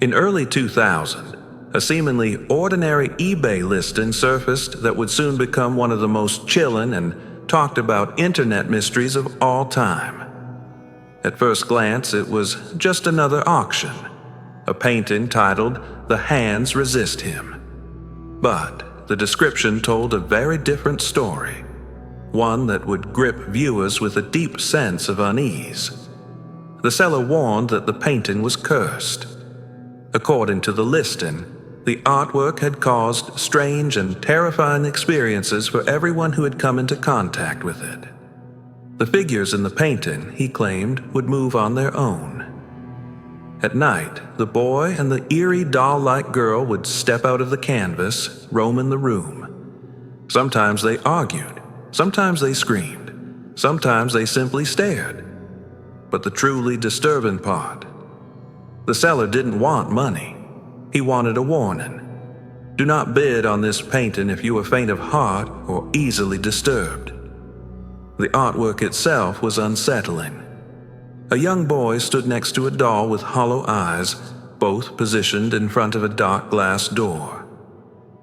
In early 2000, a seemingly ordinary eBay listing surfaced that would soon become one of the most chilling and talked about internet mysteries of all time. At first glance, it was just another auction, a painting titled "The Hands Resist Him." But the description told a very different story, one that would grip viewers with a deep sense of unease. The seller warned that the painting was cursed. According to the listing, the artwork had caused strange and terrifying experiences for everyone who had come into contact with it. The figures in the painting, he claimed, would move on their own. At night, the boy and the eerie doll-like girl would step out of the canvas, roaming the room. Sometimes they argued, sometimes they screamed, sometimes they simply stared. But the truly disturbing part, the seller didn't want money. He wanted a warning. Do not bid on this painting if you are faint of heart or easily disturbed. The artwork itself was unsettling. A young boy stood next to a doll with hollow eyes, both positioned in front of a dark glass door.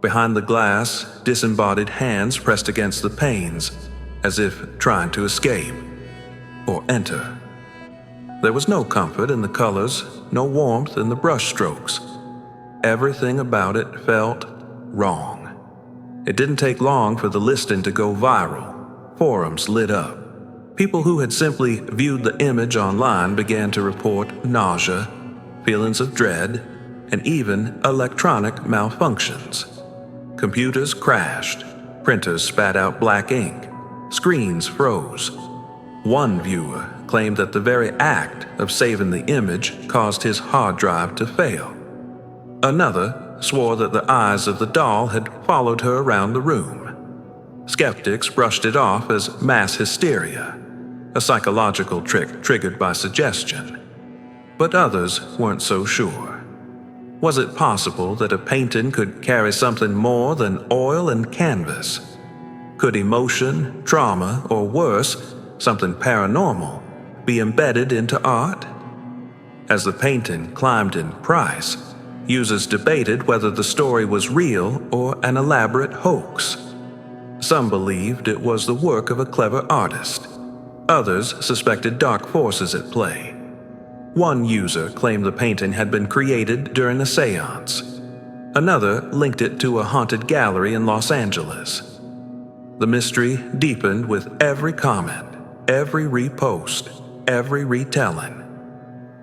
Behind the glass, disembodied hands pressed against the panes, as if trying to escape or enter. There was no comfort in the colors, no warmth in the brushstrokes. Everything about it felt wrong. It didn't take long for the listing to go viral. Forums lit up. People who had simply viewed the image online began to report nausea, feelings of dread, and even electronic malfunctions. Computers crashed, printers spat out black ink, screens froze. One viewer claimed that the very act of saving the image caused his hard drive to fail. Another swore that the eyes of the doll had followed her around the room. Skeptics brushed it off as mass hysteria, a psychological trick triggered by suggestion. But others weren't so sure. Was it possible that a painting could carry something more than oil and canvas? Could emotion, trauma, or worse, something paranormal, be embedded into art? As the painting climbed in price, users debated whether the story was real or an elaborate hoax. Some believed it was the work of a clever artist. Others suspected dark forces at play. One user claimed the painting had been created during a seance. Another linked it to a haunted gallery in Los Angeles. The mystery deepened with every comment, every repost, every retelling.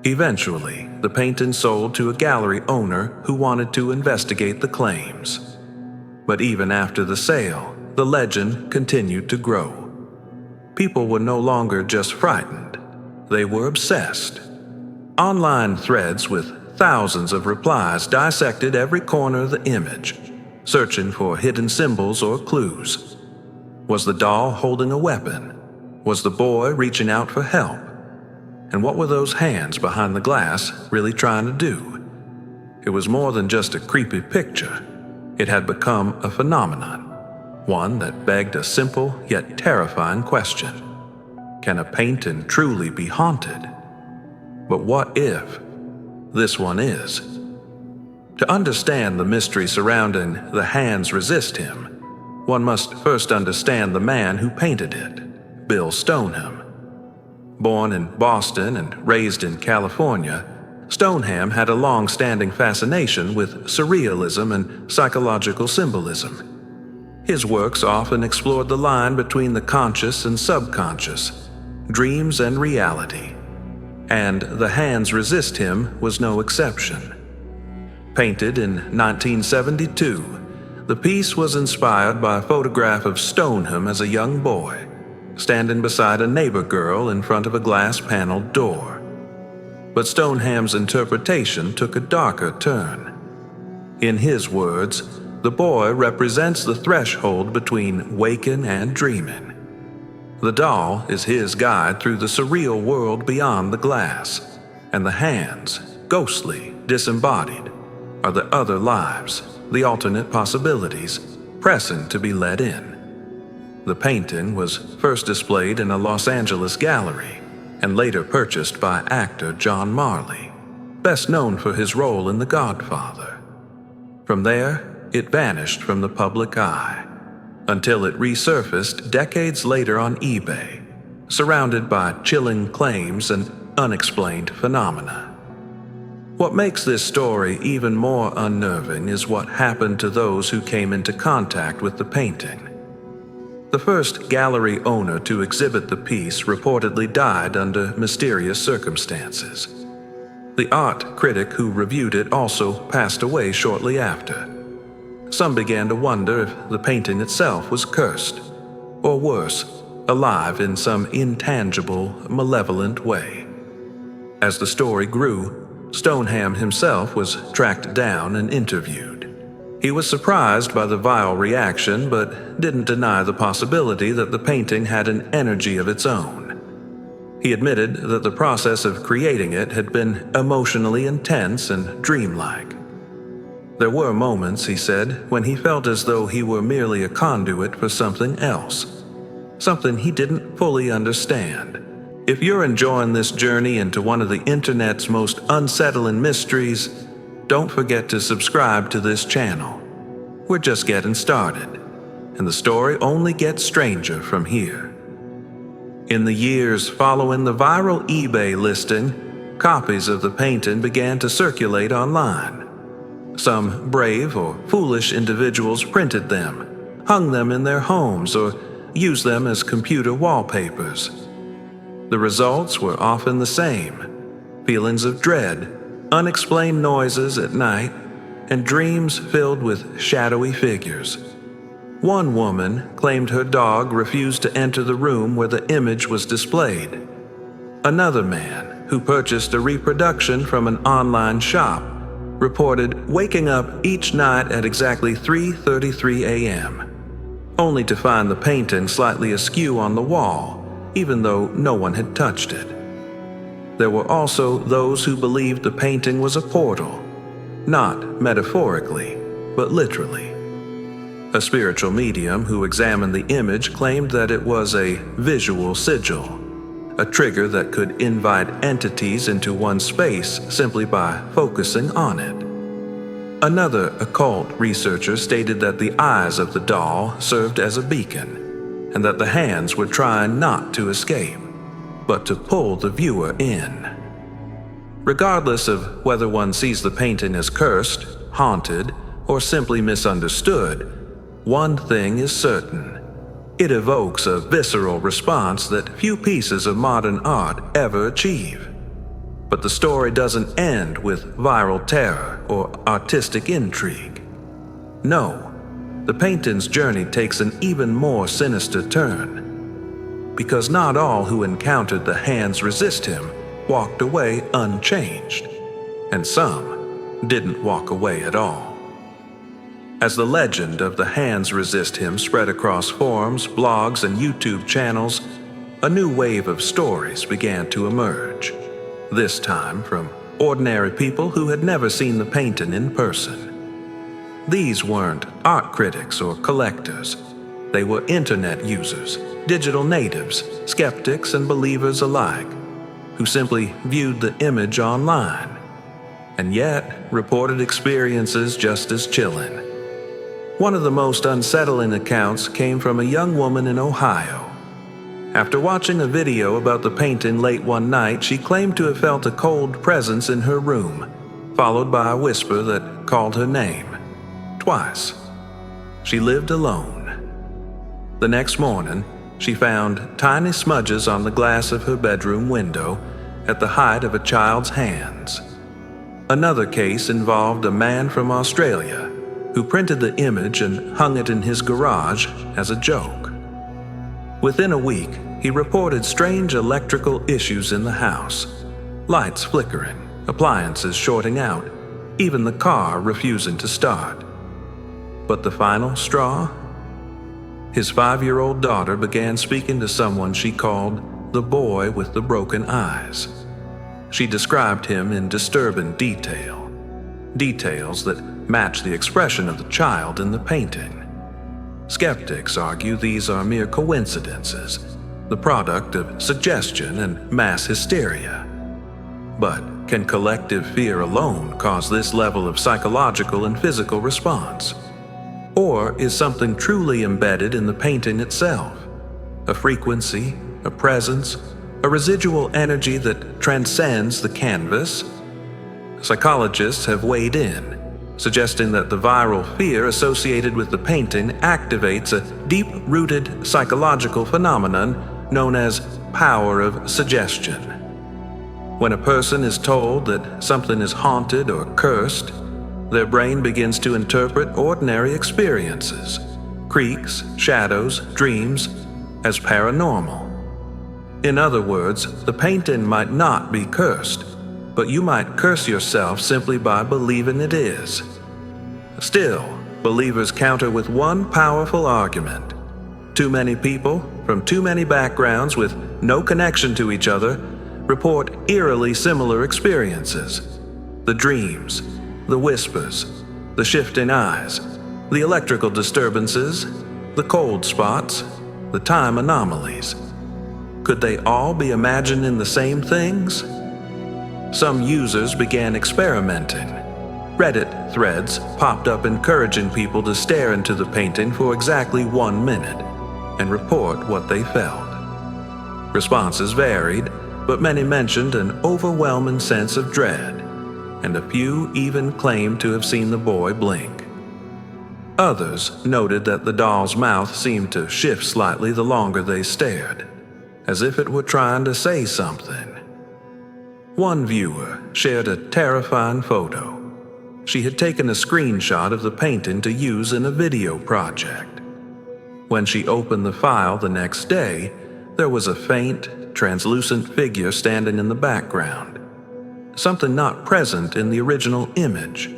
Eventually, the painting sold to a gallery owner who wanted to investigate the claims. But even after the sale, the legend continued to grow. People were no longer just frightened, they were obsessed. Online threads with thousands of replies dissected every corner of the image, searching for hidden symbols or clues. Was the doll holding a weapon? Was the boy reaching out for help? And what were those hands behind the glass really trying to do? It was more than just a creepy picture. It had become a phenomenon, one that begged a simple yet terrifying question. Can a painting truly be haunted? But what if this one is? To understand the mystery surrounding "The Hands Resist Him," one must first understand the man who painted it, Bill Stoneham. Born in Boston and raised in California, Stoneham had a long-standing fascination with surrealism and psychological symbolism. His works often explored the line between the conscious and subconscious, dreams and reality. And "The Hands Resist Him" was no exception. Painted in 1972, the piece was inspired by a photograph of Stoneham as a young boy, standing beside a neighbor girl in front of a glass-paneled door. But Stoneham's interpretation took a darker turn. In his words, the boy represents the threshold between waking and dreaming. The doll is his guide through the surreal world beyond the glass, and the hands, ghostly, disembodied, are the other lives, the alternate possibilities, pressing to be let in. The painting was first displayed in a Los Angeles gallery and later purchased by actor John Marley. best known for his role in The Godfather. From there, it vanished from the public eye, until it resurfaced decades later on eBay, surrounded by chilling claims and unexplained phenomena. What makes this story even more unnerving is what happened to those who came into contact with the painting. The first gallery owner to exhibit the piece reportedly died under mysterious circumstances. The art critic who reviewed it also passed away shortly after. Some began to wonder if the painting itself was cursed, or worse, alive in some intangible, malevolent way. As the story grew, Stoneham himself was tracked down and interviewed. He was surprised by the vile reaction, but didn't deny the possibility that the painting had an energy of its own. He admitted that the process of creating it had been emotionally intense and dreamlike. There were moments, he said, when he felt as though he were merely a conduit for something else, something he didn't fully understand. If you're enjoying this journey into one of the internet's most unsettling mysteries, don't forget to subscribe to this channel. We're just getting started, and the story only gets stranger from here. In the years following the viral eBay listing, copies of the painting began to circulate online. Some brave or foolish individuals printed them, hung them in their homes, or used them as computer wallpapers. The results were often the same: feelings of dread, unexplained noises at night, and dreams filled with shadowy figures. One woman claimed her dog refused to enter the room where the image was displayed. Another man, who purchased a reproduction from an online shop, reported waking up each night at exactly 3:33 a.m., only to find the painting slightly askew on the wall, even though no one had touched it. There were also those who believed the painting was a portal, not metaphorically, but literally. A spiritual medium who examined the image claimed that it was a visual sigil, a trigger that could invite entities into one's space simply by focusing on it. Another occult researcher stated that the eyes of the doll served as a beacon, and that the hands were trying not to escape, but to pull the viewer in. Regardless of whether one sees the painting as cursed, haunted, or simply misunderstood, one thing is certain: it evokes a visceral response that few pieces of modern art ever achieve. But the story doesn't end with viral terror or artistic intrigue. No, the painting's journey takes an even more sinister turn. Because not all who encountered the hands resist him walked away unchanged, and some didn't walk away at all. As the legend of the hands resist him spread across forums, blogs, and YouTube channels, a new wave of stories began to emerge, this time from ordinary people who had never seen the painting in person. These weren't art critics or collectors. They were internet users, digital natives, skeptics, and believers alike, who simply viewed the image online, and yet reported experiences just as chilling. One of the most unsettling accounts came from a young woman in Ohio. After watching a video about the painting late one night, she claimed to have felt a cold presence in her room, followed by a whisper that called her name, twice. She lived alone. The next morning, she found tiny smudges on the glass of her bedroom window at the height of a child's hands. Another case involved a man from Australia who printed the image and hung it in his garage as a joke. Within a week, he reported strange electrical issues in the house, lights flickering, appliances shorting out, even the car refusing to start. But the final straw? His 5-year-old daughter began speaking to someone she called the boy with the broken eyes. She described him in disturbing detail, details that match the expression of the child in the painting. Skeptics argue these are mere coincidences, the product of suggestion and mass hysteria. But Can collective fear alone cause this level of psychological and physical response? Or is something truly embedded in the painting itself? A frequency, a presence, a residual energy that transcends the canvas? Psychologists have weighed in, suggesting that the viral fear associated with the painting activates a deep-rooted psychological phenomenon known as power of suggestion. When a person is told that something is haunted or cursed, their brain begins to interpret ordinary experiences, creaks, shadows, dreams, as paranormal. In other words, the painting might not be cursed, but you might curse yourself simply by believing it is. Still, believers counter with one powerful argument. Too many people, from too many backgrounds with no connection to each other, report eerily similar experiences. The dreams, the whispers, the shifting eyes, the electrical disturbances, the cold spots, the time anomalies. Could they all be imagining the same things? Some users began experimenting. Reddit threads popped up encouraging people to stare into the painting for exactly 1 minute and report what they felt. Responses varied, but many mentioned an overwhelming sense of dread, and a few even claimed to have seen the boy blink. Others noted that the doll's mouth seemed to shift slightly the longer they stared, as if it were trying to say something. One viewer shared a terrifying photo. She had taken a screenshot of the painting to use in a video project. When she opened the file the next day, there was a faint, translucent figure standing in the background, something not present in the original image.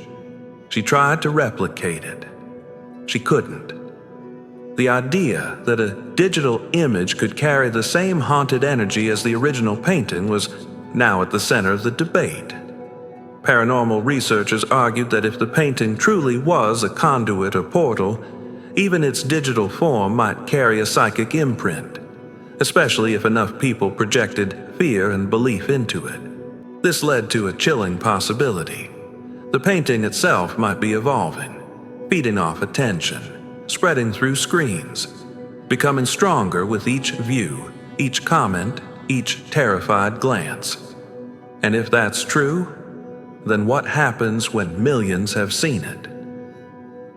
She tried to replicate it. She couldn't. The idea that a digital image could carry the same haunted energy as the original painting was now at the center of the debate. Paranormal researchers argued that if the painting truly was a conduit or portal, even its digital form might carry a psychic imprint, especially if enough people projected fear and belief into it. This led to a chilling possibility. The painting itself might be evolving, feeding off attention, spreading through screens, becoming stronger with each view, each comment, each terrified glance. And if that's true, then what happens when millions have seen it?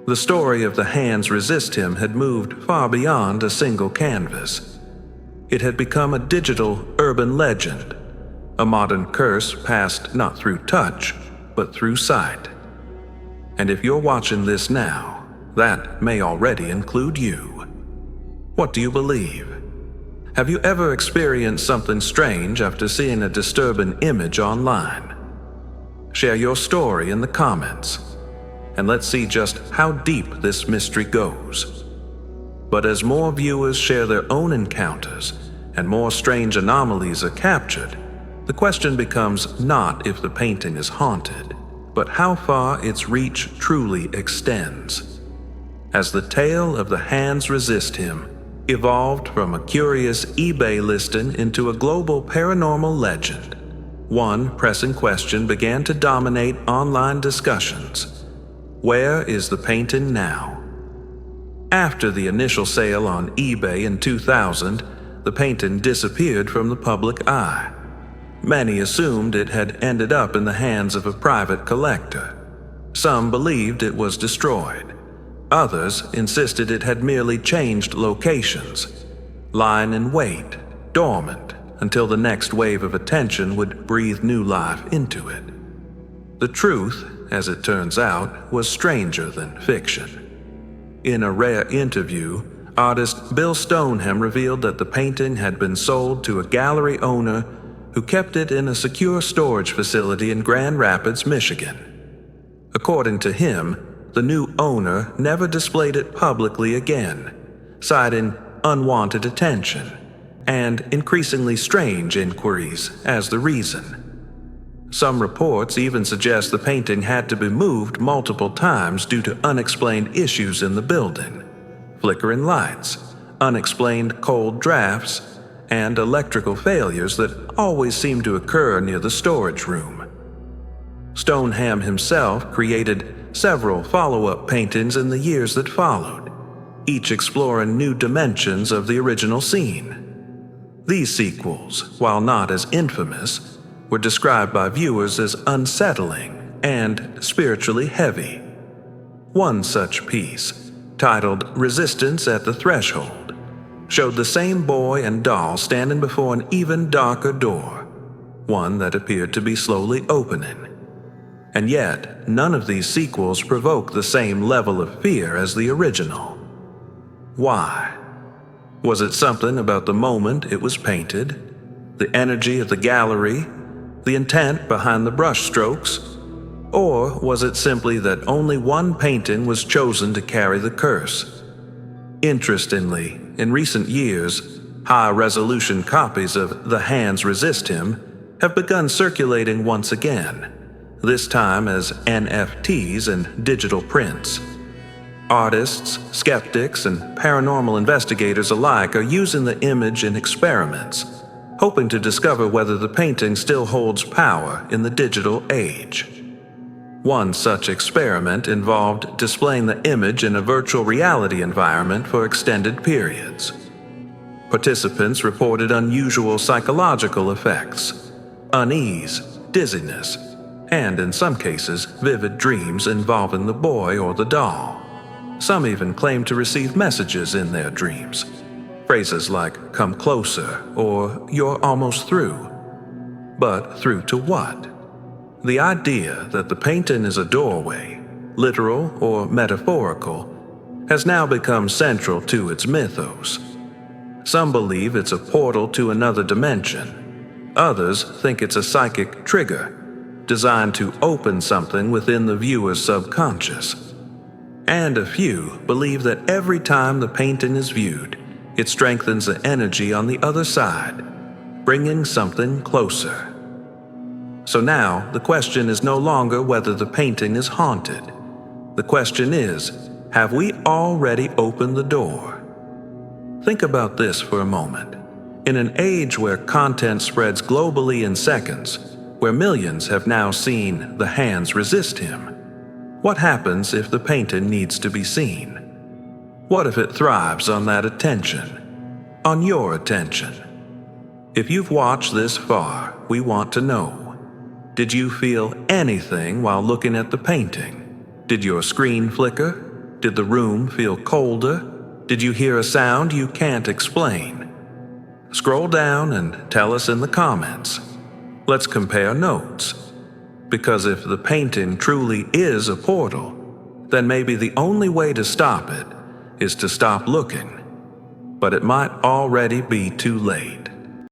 The story of the hands resist him had moved far beyond a single canvas. It had become a digital urban legend, a modern curse passed not through touch, but through sight. And if you're watching this now, that may already include you. What do you believe? Have you ever experienced something strange after seeing a disturbing image online? Share your story in the comments, and let's see just how deep this mystery goes. But as more viewers share their own encounters and more strange anomalies are captured, the question becomes not if the painting is haunted, but how far its reach truly extends. As the tale of the hands resist him evolved from a curious eBay listing into a global paranormal legend, one pressing question began to dominate online discussions. Where is the painting now? After the initial sale on eBay in 2000, the painting disappeared from the public eye. Many assumed it had ended up in the hands of a private collector. Some believed it was destroyed. Others insisted it had merely changed locations, lying in wait, dormant, until the next wave of attention would breathe new life into it. The truth, as it turns out, was stranger than fiction. In a rare interview, artist Bill Stoneham revealed that the painting had been sold to a gallery owner who kept it in a secure storage facility in Grand Rapids, Michigan. According to him, the new owner never displayed it publicly again, citing unwanted attention and increasingly strange inquiries as the reason. Some reports even suggest the painting had to be moved multiple times due to unexplained issues in the building, flickering lights, unexplained cold drafts, and electrical failures that always seem to occur near the storage room. Stoneham himself created several follow-up paintings in the years that followed, each exploring new dimensions of the original scene. These sequels, while not as infamous, were described by viewers as unsettling and spiritually heavy. One such piece, titled "Resistance at the Threshold," showed the same boy and doll standing before an even darker door, one that appeared to be slowly opening. And yet, none of these sequels provoke the same level of fear as the original. Why? Was it something about the moment it was painted, the energy of the gallery, the intent behind the brushstrokes? Or was it simply that only one painting was chosen to carry the curse? Interestingly, in recent years, high-resolution copies of The Hands Resist Him have begun circulating once again, this time as NFTs and digital prints. Artists, skeptics, and paranormal investigators alike are using the image in experiments, hoping to discover whether the painting still holds power in the digital age. One such experiment involved displaying the image in a virtual reality environment for extended periods. Participants reported unusual psychological effects, unease, dizziness, and in some cases, vivid dreams involving the boy or the doll. Some even claimed to receive messages in their dreams, phrases like "come closer" or "you're almost through." But through to what? The idea that the painting is a doorway, literal or metaphorical, has now become central to its mythos. Some believe it's a portal to another dimension. Others think it's a psychic trigger, designed to open something within the viewer's subconscious. And a few believe that every time the painting is viewed, it strengthens the energy on the other side, bringing something closer. So now, the question is no longer whether the painting is haunted. The question is, have we already opened the door? Think about this for a moment. In an age where content spreads globally in seconds, where millions have now seen The Hands Resist Him, what happens if the painting needs to be seen? What if it thrives on that attention? On your attention? If you've watched this far, we want to know. Did you feel anything while looking at the painting? Did your screen flicker? Did the room feel colder? Did you hear a sound you can't explain? Scroll down and tell us in the comments. Let's compare notes. Because if the painting truly is a portal, then maybe the only way to stop it is to stop looking. But it might already be too late.